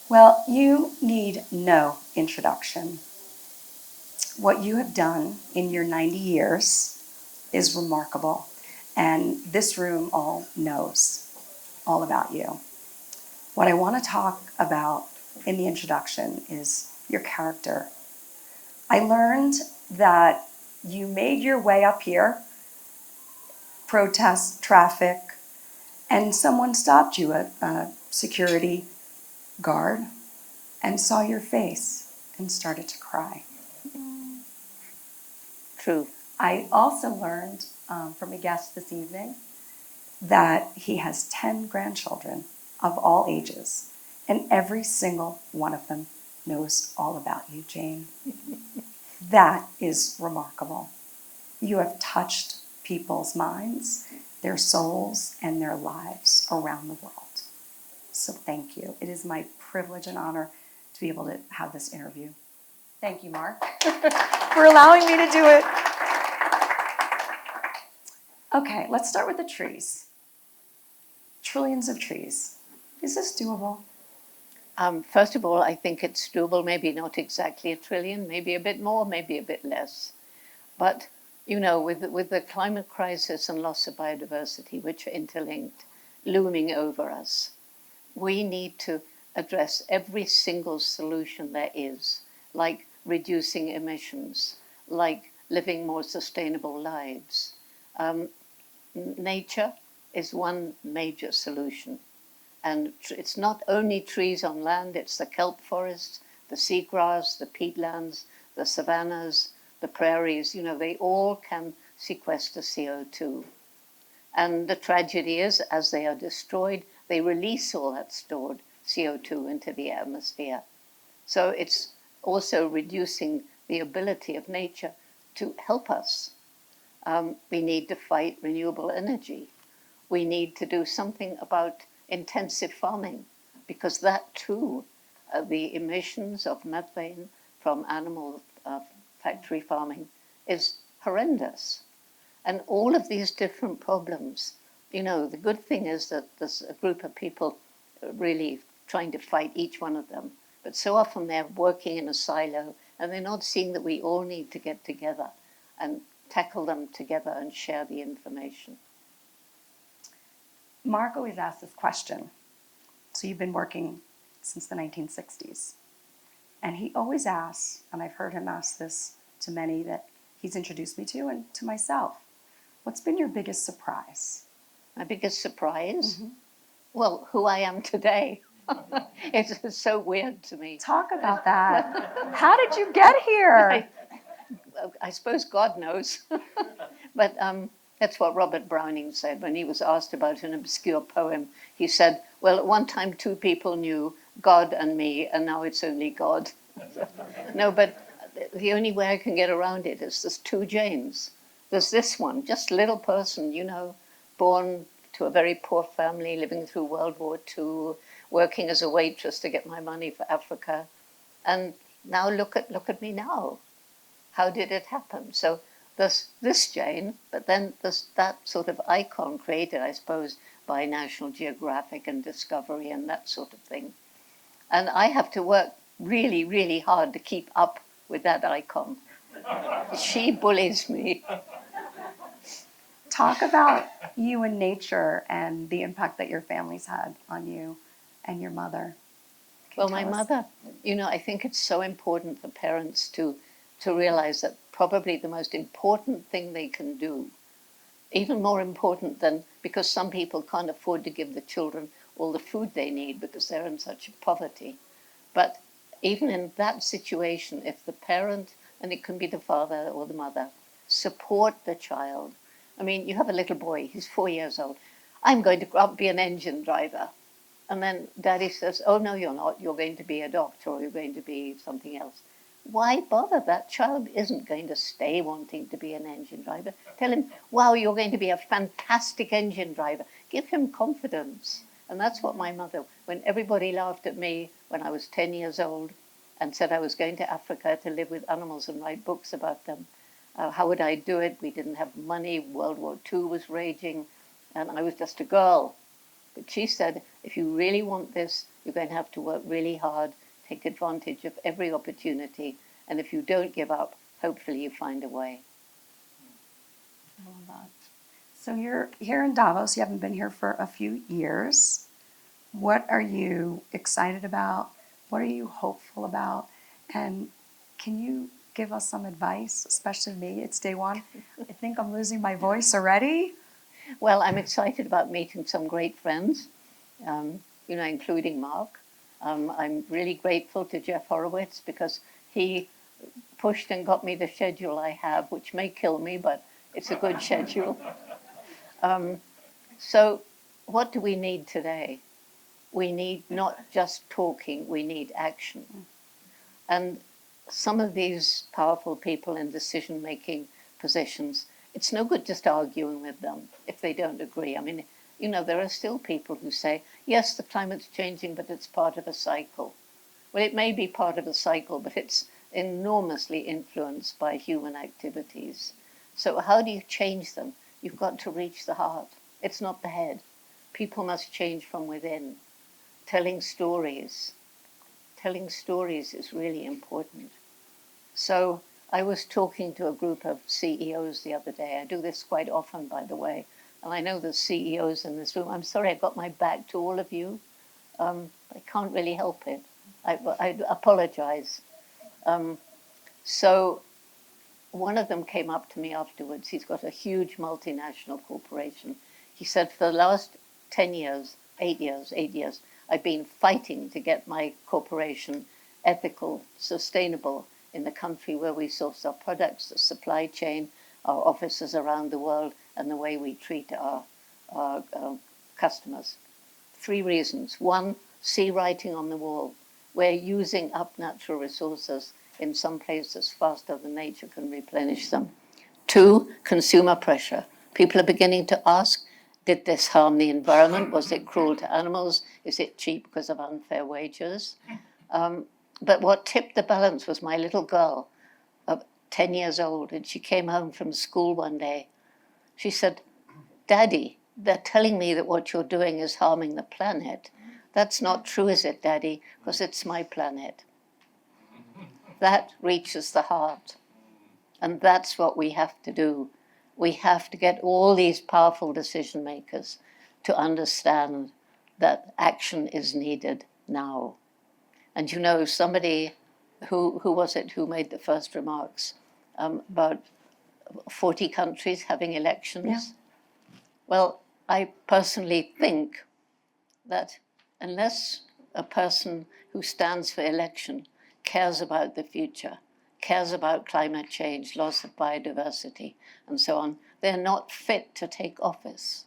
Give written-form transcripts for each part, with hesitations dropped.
Well, you need no introduction. What you have done in your 90 years is remarkable, and this room all knows all about you. What I want to talk about in the introduction is your character. I learned that you made your way up here, protest traffic, and someone stopped you, a security guard, and saw your face and started to cry. True. I also learned from a guest this evening that he has 10 grandchildren of all ages, and every single one of them knows all about you, Jane. That is remarkable. You have touched people's minds, their souls, and their lives around the world. So thank you. It is my privilege and honor to be able to have this interview. Thank you, Mark, for allowing me to do it. Okay, let's start with the trees. Trillions of trees. Is this doable? First of all, I think it's doable, maybe not exactly a trillion, maybe a bit more, maybe a bit less. But, you know, with the climate crisis and loss of biodiversity, which are interlinked, looming over us, we need to address every single solution there is, like reducing emissions, like living more sustainable lives. Nature is one major solution. And it's not only trees on land, it's the kelp forests, the seagrass, the peatlands, the savannas, the prairies, you know, they all can sequester CO2. And the tragedy is, as they are destroyed, they release all that stored CO2 into the atmosphere. So it's also reducing the ability of nature to help us. We need to fight renewable energy. We need to do something about intensive farming, because that too, the emissions of methane from animal factory farming is horrendous. And all of these different problems, you know, the good thing is that there's a group of people really trying to fight each one of them. But so often they're working in a silo and they're not seeing that we all need to get together and tackle them together and share the information. Mark always asks this question. So you've been working since the 1960s. And he always asks, and I've heard him ask this to many that he's introduced me to and to myself, what's been your biggest surprise? My biggest surprise? Mm-hmm. Well, who I am today. It's so weird to me. Talk about that. How did you get here? I suppose God knows. But that's what Robert Browning said when he was asked about an obscure poem. He said, well, at one time 2 people knew, God and me, and now it's only God. No, but the only way I can get around it is there's 2 Janes. There's this one, just a little person, you know, born to a very poor family, living through World War II, working as a waitress to get my money for Africa. And now look at me now. How did it happen? So there's this Jane, but then there's that sort of icon created, I suppose, by National Geographic and Discovery and that sort of thing. And I have to work really, really hard to keep up with that icon. She bullies me. Talk about you and nature and the impact that your family's had on you and your mother. Well, my mother, you know, I think it's so important for parents to realize that probably the most important thing they can do, even more important than, because some people can't afford to give the children all the food they need because they're in such poverty. But even in that situation, if the parent, and it can be the father or the mother, support the child. I mean, you have a little boy, he's 4 years old. I'm going to grow up be an engine driver. And then daddy says, oh, no, you're not. You're going to be a doctor or you're going to be something else. Why bother? That child isn't going to stay wanting to be an engine driver. Tell him, wow, you're going to be a fantastic engine driver. Give him confidence. And that's what my mother, when everybody laughed at me when I was 10 years old and said I was going to Africa to live with animals and write books about them, how would I do it? We didn't have money. World War II was raging, and I was just a girl. But she said, if you really want this, You're going to have to work really hard, take advantage of every opportunity, and if you don't give up, hopefully you find a way. I love that. So you're here in Davos. You haven't been here for a few years. What are you excited about? What are you hopeful about? And can you give us some advice, especially me? It's day one. I think I'm losing my voice already. Well, I'm excited about meeting some great friends, including Mark. I'm really grateful to Jeff Horowitz because he pushed and got me the schedule I have, which may kill me, but it's a good schedule. So what do we need today? We need not just talking, we need action. And some of these powerful people in decision-making positions, it's no good just arguing with them if they don't agree. I mean, there are still people who say, yes, the climate's changing, but it's part of a cycle. Well, it may be part of a cycle, but it's enormously influenced by human activities. So how do you change them? You've got to reach the heart. It's not the head. People must change from within. Telling stories is really important. So I was talking to a group of CEOs the other day. I do this quite often, by the way. And I know there's CEOs in this room. I'm sorry I got my back to all of you. I can't really help it. I apologize. So one of them came up to me afterwards. He's got a huge multinational corporation. He said, for the last 10 years, 8 years, I've been fighting to get my corporation ethical, sustainable in the country where we source our products, the supply chain, our offices around the world, and the way we treat our customers. 3 reasons. 1, see writing on the wall. We're using up natural resources in some places faster than nature can replenish them. 2, consumer pressure. People are beginning to ask, did this harm the environment? Was it cruel to animals? Is it cheap because of unfair wages? But what tipped the balance was my little girl, 10 years old, and she came home from school one day. She said, Daddy, they're telling me that what you're doing is harming the planet. That's not true, is it, Daddy? Because it's my planet. That reaches the heart. And that's what we have to do. We have to get all these powerful decision makers to understand that action is needed now. And somebody, who was it who made the first remarks about 40 countries having elections? Yeah. Well, I personally think that unless a person who stands for election cares about the future, cares about climate change, loss of biodiversity, and so on, they're not fit to take office.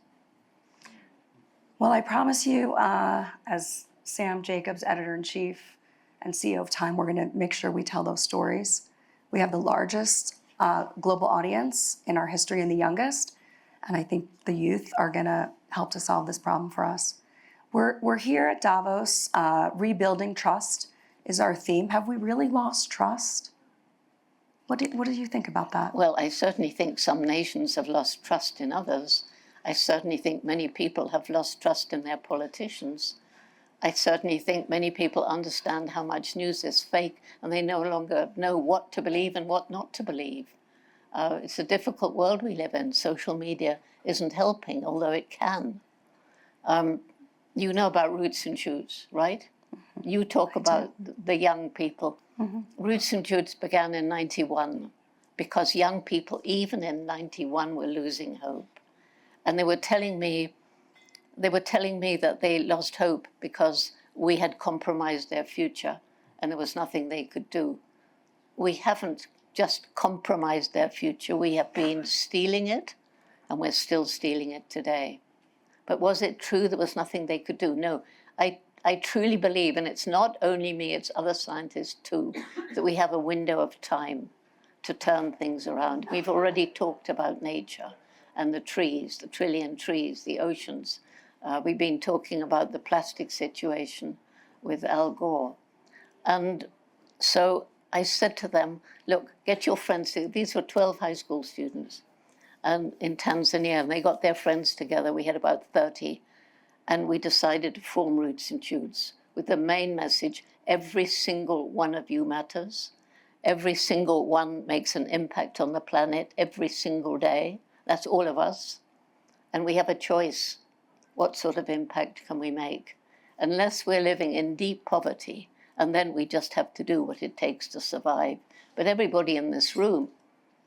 Well, I promise you, as Sam Jacobs, editor-in-chief and CEO of TIME, we're going to make sure we tell those stories. We have the largest global audience in our history and the youngest, and I think the youth are going to help to solve this problem for us. We're here at Davos. Rebuilding trust is our theme. Have we really lost trust? What do you think about that? Well, I certainly think some nations have lost trust in others. I certainly think many people have lost trust in their politicians. I certainly think many people understand how much news is fake and they no longer know what to believe and what not to believe. It's a difficult world we live in. Social media isn't helping, although it can. You know about Roots and Shoots, right? You talk about the young people. Mm-hmm. Roots and Shoots began in 91 because young people, even in 91, were losing hope. And they were telling me that they lost hope because we had compromised their future and there was nothing they could do. We haven't just compromised their future. We have been stealing it, and we're still stealing it today. But was it true there was nothing they could do? No. I truly believe, and it's not only me, it's other scientists too, that we have a window of time to turn things around. We've already talked about nature and the trees, the trillion trees, the oceans. We've been talking about the plastic situation with Al Gore. And so I said to them, look, get your friends. These were 12 high school students and in Tanzania, and they got their friends together. We had about 30. And we decided to form Roots and Shoots. with the main message, every single one of you matters. Every single one makes an impact on the planet every single day. That's all of us. And we have a choice. What sort of impact can we make? Unless we're living in deep poverty, and then we just have to do what it takes to survive. But everybody in this room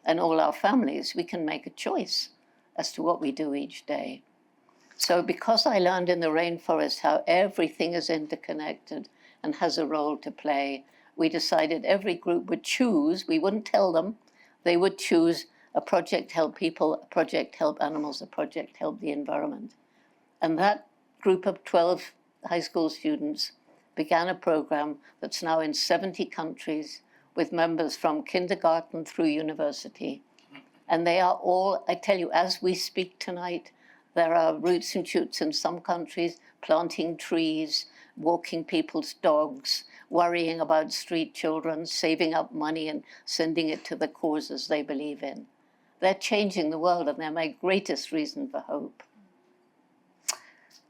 and all our families, we can make a choice as to what we do each day. So because I learned in the rainforest how everything is interconnected and has a role to play, we decided every group would choose, we wouldn't tell them, they would choose a project help people, a project help animals, a project help the environment. And that group of 12 high school students began a program that's now in 70 countries with members from kindergarten through university. And they are all, I tell you, as we speak tonight, there are roots and shoots in some countries, planting trees, walking people's dogs, worrying about street children, saving up money and sending it to the causes they believe in. They're changing the world, and they're my greatest reason for hope.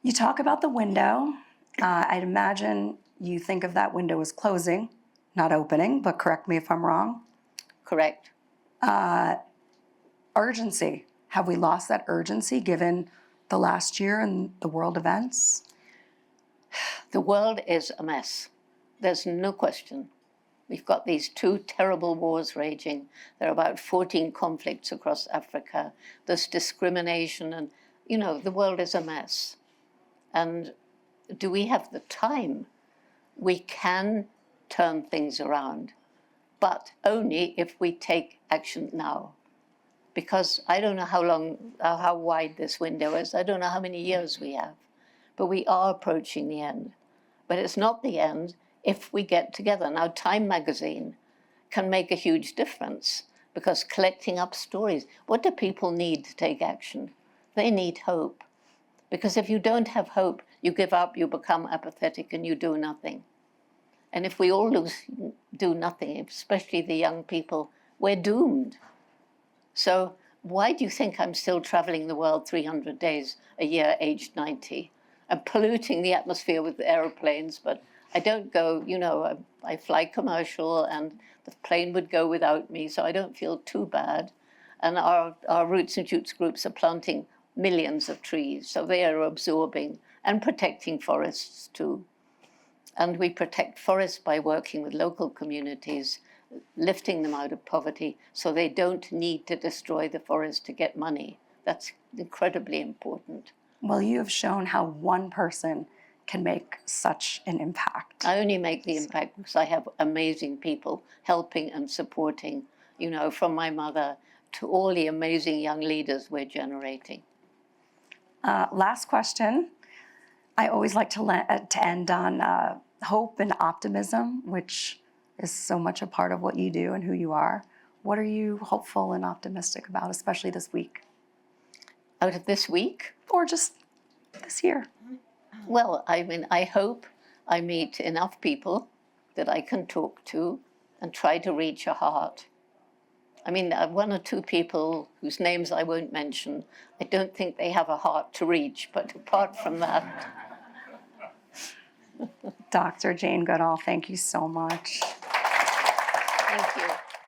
You talk about the window. I'd imagine you think of that window as closing, not opening, but correct me if I'm wrong. Correct. Urgency. Have we lost that urgency given the last year and the world events? The world is a mess. There's no question. We've got these 2 terrible wars raging. There are about 14 conflicts across Africa. There's discrimination and, the world is a mess. And do we have the time? We can turn things around, but only if we take action now. Because I don't know how wide this window is. I don't know how many years we have, but we are approaching the end. But it's not the end if we get together. Now, Time magazine can make a huge difference because collecting up stories, what do people need to take action? They need hope. Because if you don't have hope, you give up, you become apathetic, and you do nothing. And if we all do nothing, especially the young people, we're doomed. So why do you think I'm still traveling the world 300 days a year, aged 90? I'm polluting the atmosphere with airplanes, but I don't go, I fly commercial, and the plane would go without me, so I don't feel too bad. And our Roots and Shoots groups are planting millions of trees, so they are absorbing and protecting forests too. And we protect forests by working with local communities, lifting them out of poverty so they don't need to destroy the forest to get money. That's incredibly important. Well, you have shown how one person can make such an impact. I only make the impact because I have amazing people helping and supporting, from my mother to all the amazing young leaders we're generating. Last question. I always like to end on hope and optimism, which is so much a part of what you do and who you are. What are you hopeful and optimistic about, especially this week? Out of this week? Or just this year? Well, I hope I meet enough people that I can talk to and try to reach a heart. 1 or 2 people whose names I won't mention, I don't think they have a heart to reach, but apart from that. Dr. Jane Goodall, thank you so much. Thank you.